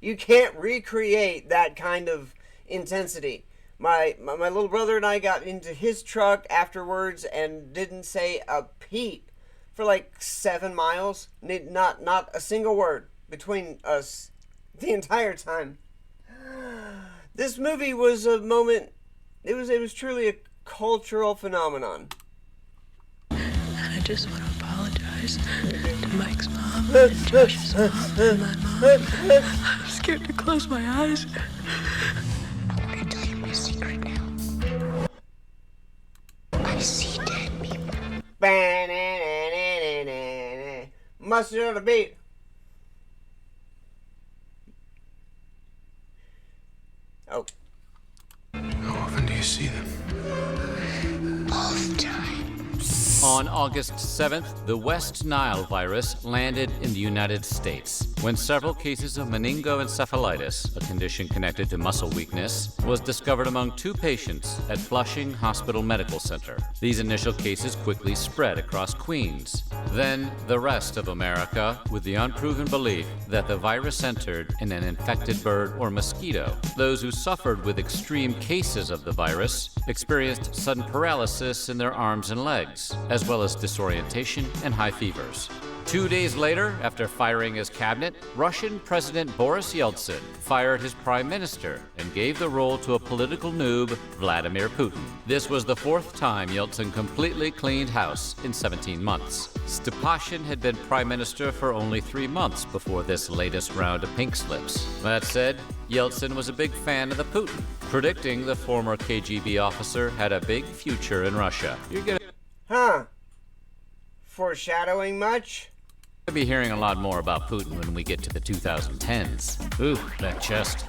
you can't recreate that kind of intensity. My little brother and I got into his truck afterwards and didn't say a peep for like 7 miles. Not a single word between us the entire time. This movie was a moment. It was truly a cultural phenomenon. I just want to apologize to Mike's mom and Josh's mom and my mom. I'm scared to close my eyes. I'm going to tell you my secret now. I see dead people. Mustard on the beat. Oh. How often do you see them? All the time. On August 7th, the West Nile virus landed in the United States when several cases of meningoencephalitis, a condition connected to muscle weakness, was discovered among 2 patients at Flushing Hospital Medical Center. These initial cases quickly spread across Queens. Then the rest of America, with the unproven belief that the virus entered in an infected bird or mosquito. Those who suffered with extreme cases of the virus experienced sudden paralysis in their arms and legs, as well as disorientation and high fevers. 2 days later, after firing his cabinet, Russian President Boris Yeltsin fired his prime minister and gave the role to a political noob, Vladimir Putin. This was the 4th time Yeltsin completely cleaned house in 17 months. Stepashin had been prime minister for only 3 months before this latest round of pink slips. That said, Yeltsin was a big fan of the Putin, predicting the former KGB officer had a big future in Russia. You're gonna... Huh. Foreshadowing much? We'll be hearing a lot more about Putin when we get to the 2010s. Ooh, that chest.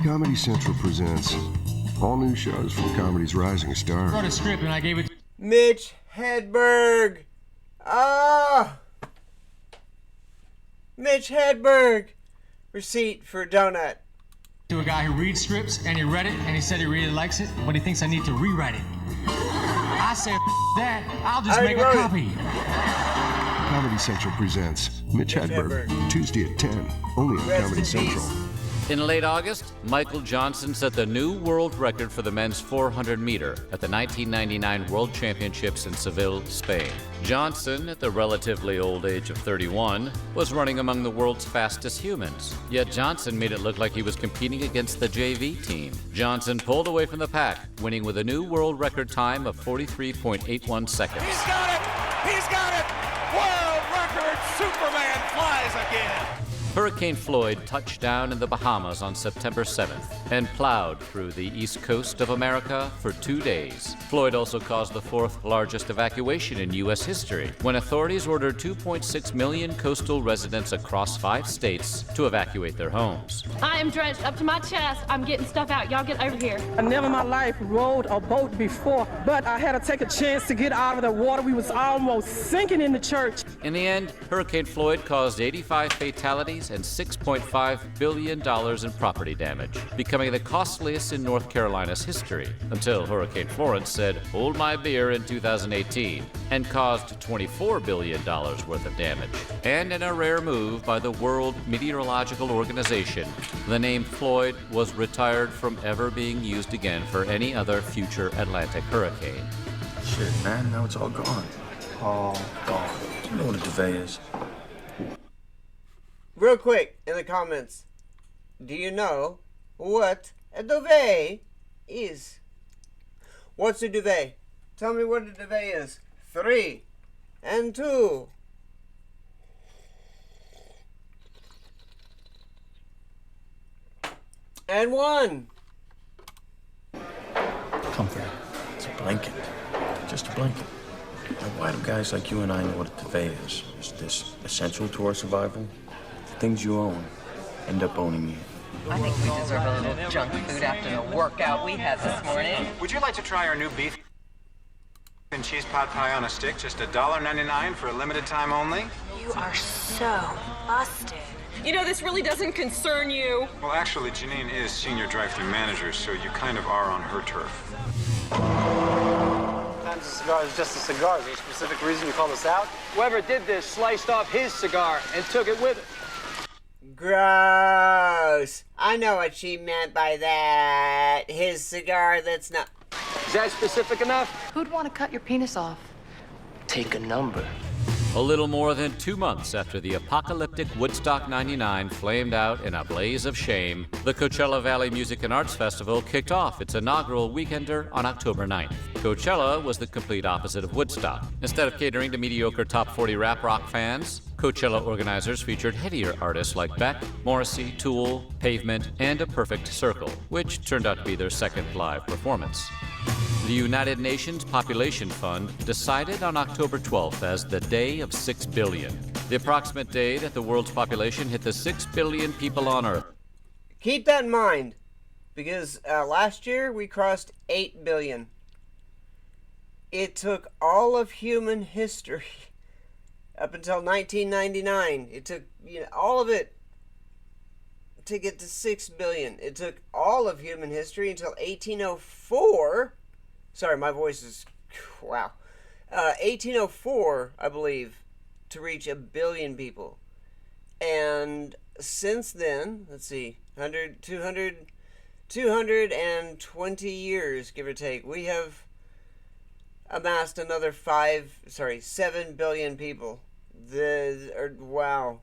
Comedy Central presents all new shows from comedy's rising star. I wrote a script and I gave it to Mitch Hedberg. Mitch Hedberg. Receipt for donut. To a guy who reads scripts, and he read it, and he said he really likes it, but he thinks I need to rewrite it. I said, that, I'll just make a copy. Comedy Central presents Mitch Hedberg, Tuesday at 10, only on Comedy Central. In late August, Michael Johnson set the new world record for the men's 400 meter at the 1999 World Championships in Seville, Spain. Johnson, at the relatively old age of 31, was running among the world's fastest humans. Yet Johnson made it look like he was competing against the JV team. Johnson pulled away from the pack, winning with a new world record time of 43.81 seconds. He's got it! He's got it! World record! Superman flies again! Hurricane Floyd touched down in the Bahamas on September 7th and plowed through the east coast of America for 2 days. Floyd also caused the fourth largest evacuation in U.S. history when authorities ordered 2.6 million coastal residents across 5 states to evacuate their homes. I am drenched up to my chest. I'm getting stuff out. Y'all get over here. I never in my life rode a boat before, but I had to take a chance to get out of the water. We was almost sinking in the church. In the end, Hurricane Floyd caused 85 fatalities and $6.5 billion in property damage, becoming the costliest in North Carolina's history, until Hurricane Florence said, "Hold my beer," in 2018, and caused $24 billion worth of damage. And in a rare move by the World Meteorological Organization, the name Floyd was retired from ever being used again for any other future Atlantic hurricane. Shit, man, now it's all gone. All gone. You know what a duvet is? Real quick, in the comments, do you know what a duvet is? What's a duvet? Tell me what a duvet is. 3 and 2. And 1. Comfort. It's a blanket. Just a blanket. Now, why do guys like you and I know what a duvet is? Is this essential to our survival? The things you own end up owning you. I think we deserve a little junk food after the workout we had this morning. Would you like to try our new beef and cheese pot pie on a stick? Just $1.99 for a limited time only? You are so busted. You know, this really doesn't concern you. Well, actually, Janine is senior drive-thru manager, so you kind of are on her turf. Sometimes a cigar is just a cigar. Is there a specific reason you call this out? Whoever did this sliced off his cigar and took it with it. Gross. I know what she meant by that. His cigar that's not... Is that specific enough? Who'd want to cut your penis off? Take a number. A little more than 2 months after the apocalyptic Woodstock 99 flamed out in a blaze of shame, the Coachella Valley Music and Arts Festival kicked off its inaugural weekender on October 9th. Coachella was the complete opposite of Woodstock. Instead of catering to mediocre top 40 rap rock fans, Coachella organizers featured headier artists like Beck, Morrissey, Tool, Pavement, and A Perfect Circle, which turned out to be their second live performance. The United Nations Population Fund decided on October 12th as the Day of 6 Billion, the approximate day that the world's population hit the 6 billion people on Earth. Keep that in mind, because last year we crossed 8 billion. It took all of human history up until 1999. It took all of it to get to 6 billion. It took all of human history until 1804. Sorry, my voice is... Wow. 1804, I believe, to reach 1 billion people. And since then, let's see, 220 years, give or take, we have amassed another 7 billion people. Wow.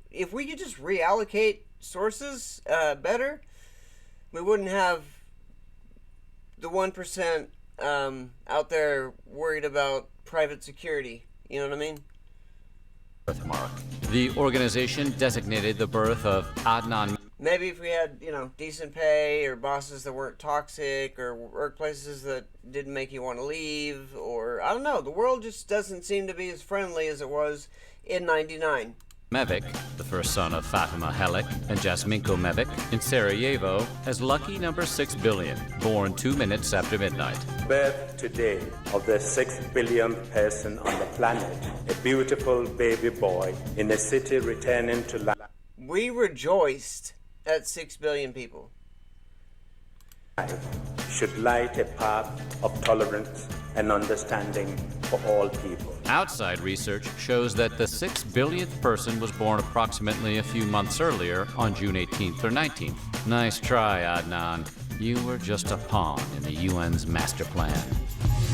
If we could just reallocate sources better, we wouldn't have the 1% out there worried about private security. You know what I mean? Birthmark. The organization designated the birth of Adnan. Maybe if we had, decent pay, or bosses that weren't toxic, or workplaces that didn't make you want to leave, or, I don't know, the world just doesn't seem to be as friendly as it was in 99. Mevik, the first son of Fatima Helik and Jasminko Mevik, in Sarajevo, as lucky number 6 billion, born 2 minutes after midnight. Birth today of the 6 billionth person on the planet, a beautiful baby boy in a city returning to life. We rejoiced at 6 billion people. Should light a path of tolerance and understanding for all people. Outside research shows that the 6 billionth person was born approximately a few months earlier on June 18th or 19th. Nice try, Adnan. You were just a pawn in the UN's master plan.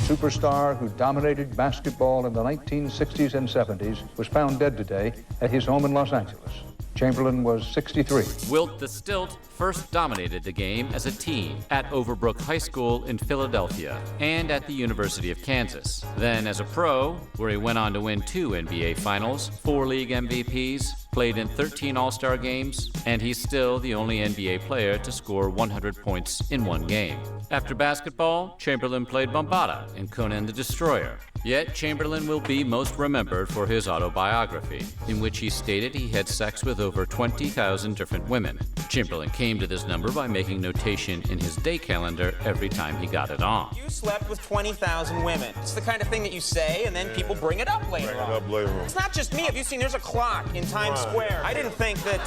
Superstar who dominated basketball in the 1960s and 70s was found dead today at his home in Los Angeles. Chamberlain was 63. Wilt the Stilt first dominated the game as a teen at Overbrook High School in Philadelphia and at the University of Kansas. Then as a pro, where he went on to win 2 NBA Finals, 4 league MVPs, played in 13 All-Star games, and he's still the only NBA player to score 100 points in one game. After basketball, Chamberlain played Bombada in Conan the Destroyer. Yet Chamberlain will be most remembered for his autobiography, in which he stated he had sex with over 20,000 different women. Chamberlain came to this number by making notation in his day calendar every time he got it on. You slept with 20,000 women. It's the kind of thing that you say, and then people bring it up later on. It's not just me. Have you seen, there's a clock in Times Square. I didn't think that,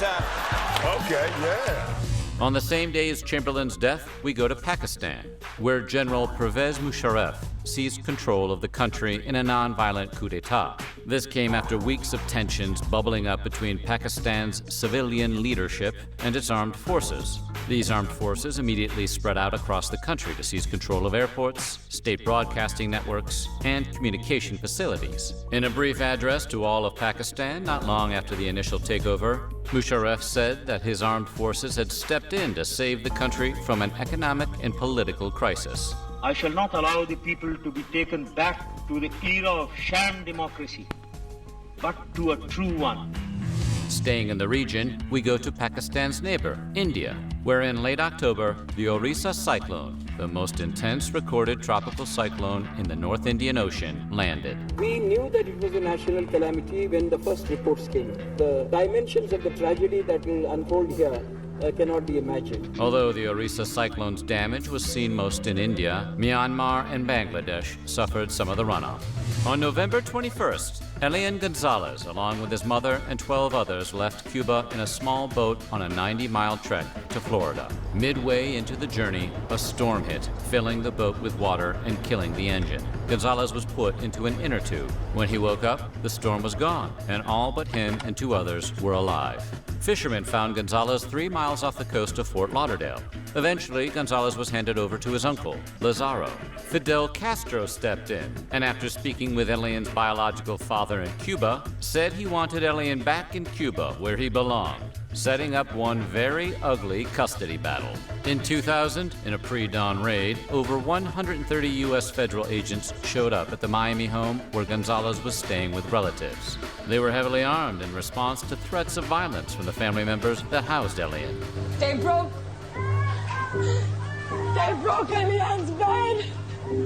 Okay, yeah. On the same day as Chamberlain's death, we go to Pakistan, where General Pervez Musharraf seized control of the country in a non-violent coup d'etat. This came after weeks of tensions bubbling up between Pakistan's civilian leadership and its armed forces. These armed forces immediately spread out across the country to seize control of airports, state broadcasting networks, and communication facilities. In a brief address to all of Pakistan not long after the initial takeover, Musharraf said that his armed forces had stepped in to save the country from an economic and political crisis. I shall not allow the people to be taken back to the era of sham democracy, but to a true one. Staying in the region, we go to Pakistan's neighbor, India, where in late October, the Orissa cyclone, the most intense recorded tropical cyclone in the North Indian Ocean, landed. We knew that it was a national calamity when the first reports came. The dimensions of the tragedy that will unfold here cannot be imagined. Although the Orissa cyclone's damage was seen most in India, Myanmar and Bangladesh suffered some of the runoff. On November 21st, Elian Gonzalez, along with his mother and 12 others, left Cuba in a small boat on a 90-mile trek to Florida. Midway into the journey, a storm hit, filling the boat with water and killing the engine. Gonzalez was put into an inner tube. When he woke up, the storm was gone, and all but him and 2 others were alive. Fishermen found Gonzalez 3 miles off the coast of Fort Lauderdale. Eventually, Gonzalez was handed over to his uncle, Lazaro. Fidel Castro stepped in, and after speaking with Elian's biological father in Cuba, said he wanted Elian back in Cuba where he belonged, setting up one very ugly custody battle. In 2000, in a pre-dawn raid, over 130 U.S. federal agents showed up at the Miami home where Gonzalez was staying with relatives. They were heavily armed in response to threats of violence from the family members that housed Elian. They broke Elian's bed.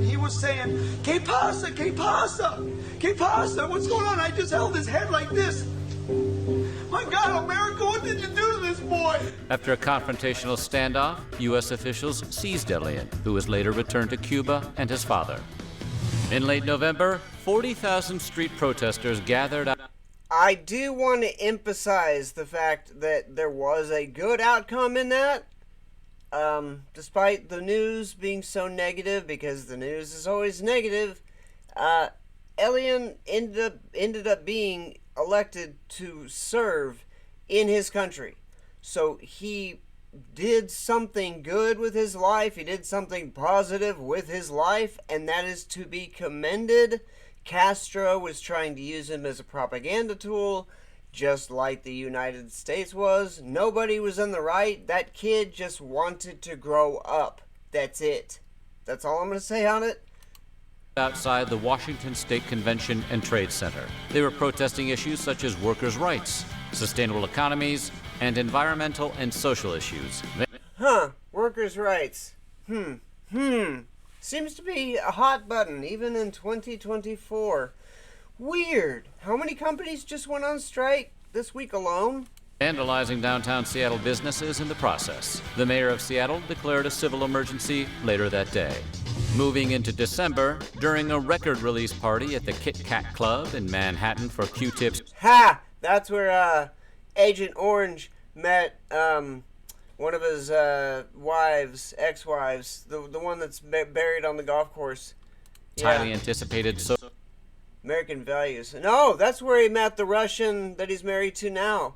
He was saying, "Que pasa? Que pasa? Que pasa? What's going on?" I just held his head like this. My God, America, what did you do to this boy? After a confrontational standoff, U.S. officials seized Elian, who was later returned to Cuba and his father. In late November, 40,000 street protesters gathered out. I do want to emphasize the fact that there was a good outcome in that. Despite the news being so negative, because the news is always negative, Elian ended up being elected to serve in his country. So he did something good with his life. He did something positive with his life, and that is to be commended. Castro was trying to use him as a propaganda tool, just like the United States was. Nobody was in the right. That kid just wanted to grow up. That's it. That's all I'm going to say on it. Outside the Washington State Convention and Trade Center. They were protesting issues such as workers' rights, sustainable economies, and environmental and social issues. Workers' rights. Seems to be a hot button, even in 2024. Weird. How many companies just went on strike this week alone? Vandalizing downtown Seattle businesses in the process. The mayor of Seattle declared a civil emergency later that day. Moving into December, during a record release party at the Kit Kat Club in Manhattan for Q-Tip's. That's where Agent Orange met one of his wives, ex-wives, the one that's buried on the golf course. Highly anticipated American values. No, that's where he met the Russian that he's married to now.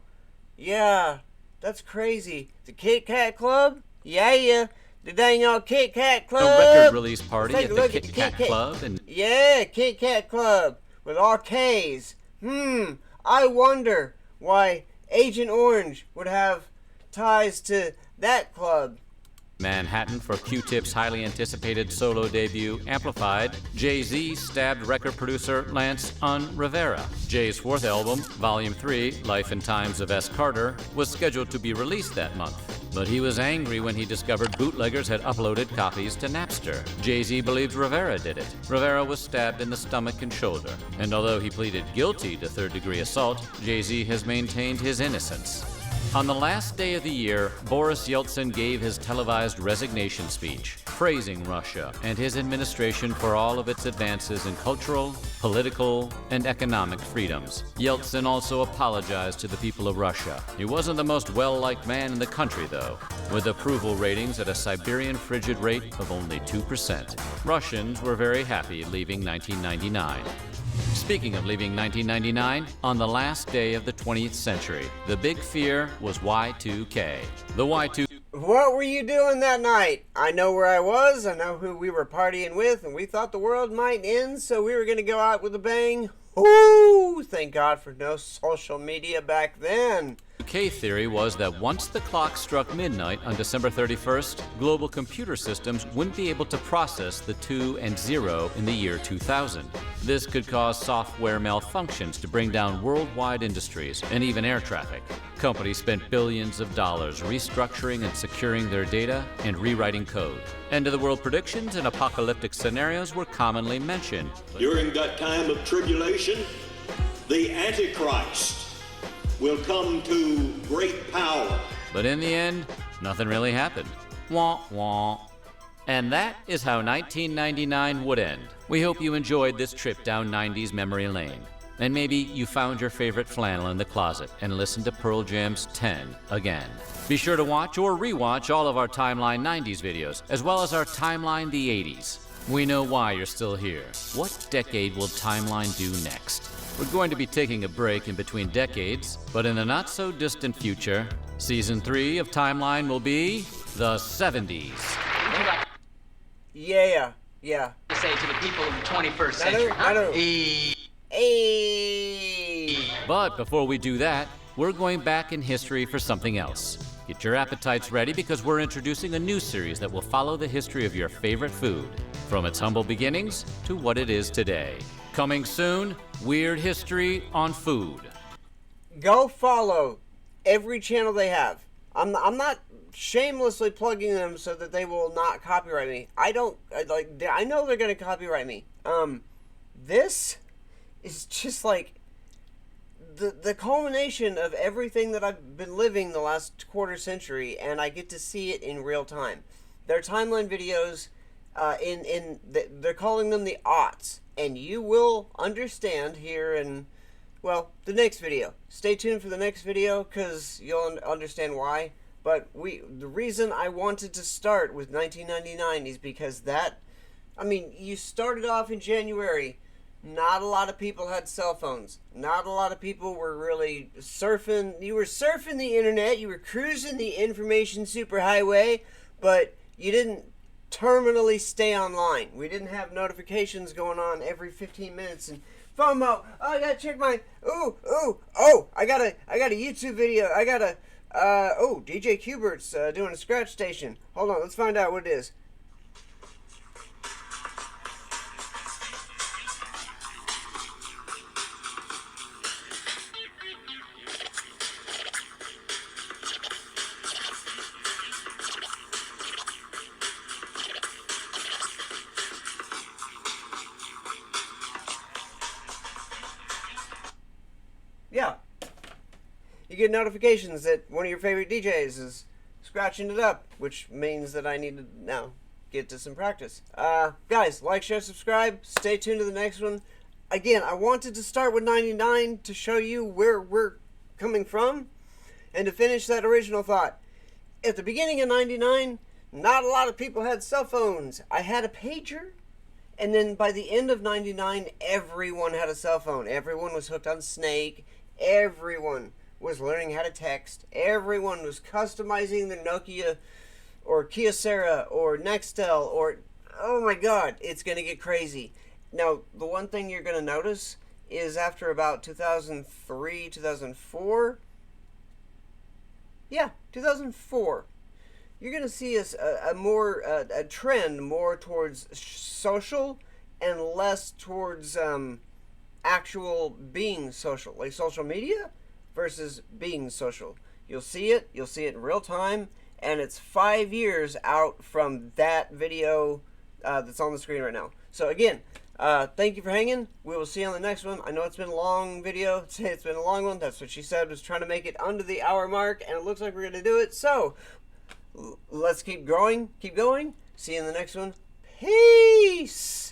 Yeah, that's crazy. The Kit Kat Club? Yeah. The dang old Kit Kat Club. A record release party Take at a the look Kit Kat Club. And yeah, Kit Kat Club with all Ks. I wonder why Agent Orange would have ties to that club. Manhattan for Q-Tip's highly anticipated solo debut, Amplified, Jay-Z stabbed record producer Lance Rivera. Jay's fourth album, Volume 3, Life and Times of S. Carter, was scheduled to be released that month. But he was angry when he discovered bootleggers had uploaded copies to Napster. Jay-Z believes Rivera did it. Rivera was stabbed in the stomach and shoulder. And although he pleaded guilty to third-degree assault, Jay-Z has maintained his innocence. On the last day of the year, Boris Yeltsin gave his televised resignation speech, praising Russia and his administration for all of its advances in cultural, political, and economic freedoms. Yeltsin also apologized to the people of Russia. He wasn't the most well-liked man in the country, though, with approval ratings at a Siberian frigid rate of only 2%. Russians were very happy leaving 1999. Speaking of leaving 1999, on the last day of the 20th century, the big fear was Y2K. The Y2K. What were you doing that night? I know where I was, I know who we were partying with, and we thought the world might end, so we were going to go out with a bang. Ooh, thank God for no social media back then. K theory was that once the clock struck midnight on December 31st, global computer systems wouldn't be able to process the 2 and 0 in the year 2000. This could cause software malfunctions to bring down worldwide industries and even air traffic. Companies spent billions of dollars restructuring and securing their data and rewriting code. End-of-the-world predictions and apocalyptic scenarios were commonly mentioned. During that time of tribulation, the Antichrist will come to great power. But in the end, nothing really happened. Wah, wah. And that is how 1999 would end. We hope you enjoyed this trip down 90s memory lane. And maybe you found your favorite flannel in the closet and listened to Pearl Jam's 10 again. Be sure to watch or rewatch all of our Timeline 90s videos, as well as our Timeline the 80s. We know why you're still here. What decade will Timeline do next? We're going to be taking a break in between decades, but in the not-so-distant future, Season 3 of Timeline will be the 70s. Yeah. To say to the people of the 21st century. I know. But before we do that, we're going back in history for something else. Get your appetites ready because we're introducing a new series that will follow the history of your favorite food, from its humble beginnings to what it is today. Coming soon, Weird History on Food. Go follow every channel they have. I'm not shamelessly plugging them so that they will not copyright me. I know they're going to copyright me. This is just like the culmination of everything that I've been living the last quarter century, and I get to see it in real time. Their timeline videos, they're calling them the aughts, and you will understand here in, well, the next video. Stay tuned for the next video, because you'll understand why. But the reason I wanted to start with 1999 is because you started off in January. Not a lot of people had cell phones. Not a lot of people were really surfing. You were surfing the internet. You were cruising the information superhighway, but you didn't terminally stay online. We didn't have notifications going on every 15 minutes and FOMO. Oh, I gotta check my. I got a YouTube video. DJ Cubert's doing a scratch station. Hold on, let's find out what it is. Yeah. You get notifications that one of your favorite DJs is scratching it up, which means that I need to now get to some practice. Guys, like, share, subscribe. Stay tuned to the next one. Again, I wanted to start with 99 to show you where we're coming from and to finish that original thought. At the beginning of 99, not a lot of people had cell phones. I had a pager, And then by the end of 99, everyone had a cell phone. Everyone was hooked on Snake. Everyone was learning how to text. Everyone was customizing their Nokia or Kyocera or Nextel or... Oh my God, it's going to get crazy. Now, the one thing you're going to notice is after about 2003, 2004... Yeah, 2004. You're going to see a trend more towards social and less towards actual being social, like social media versus being social. You'll see it in real time, and it's 5 years out from that video that's on the screen right now. So again, thank you for hanging. We will see you on the next one. I know it's been a long video. It's been a long one. That's what she said, was trying to make it under the hour mark, and it looks like we're going to do it. So let's keep growing, keep going. See you in the next one. Peace!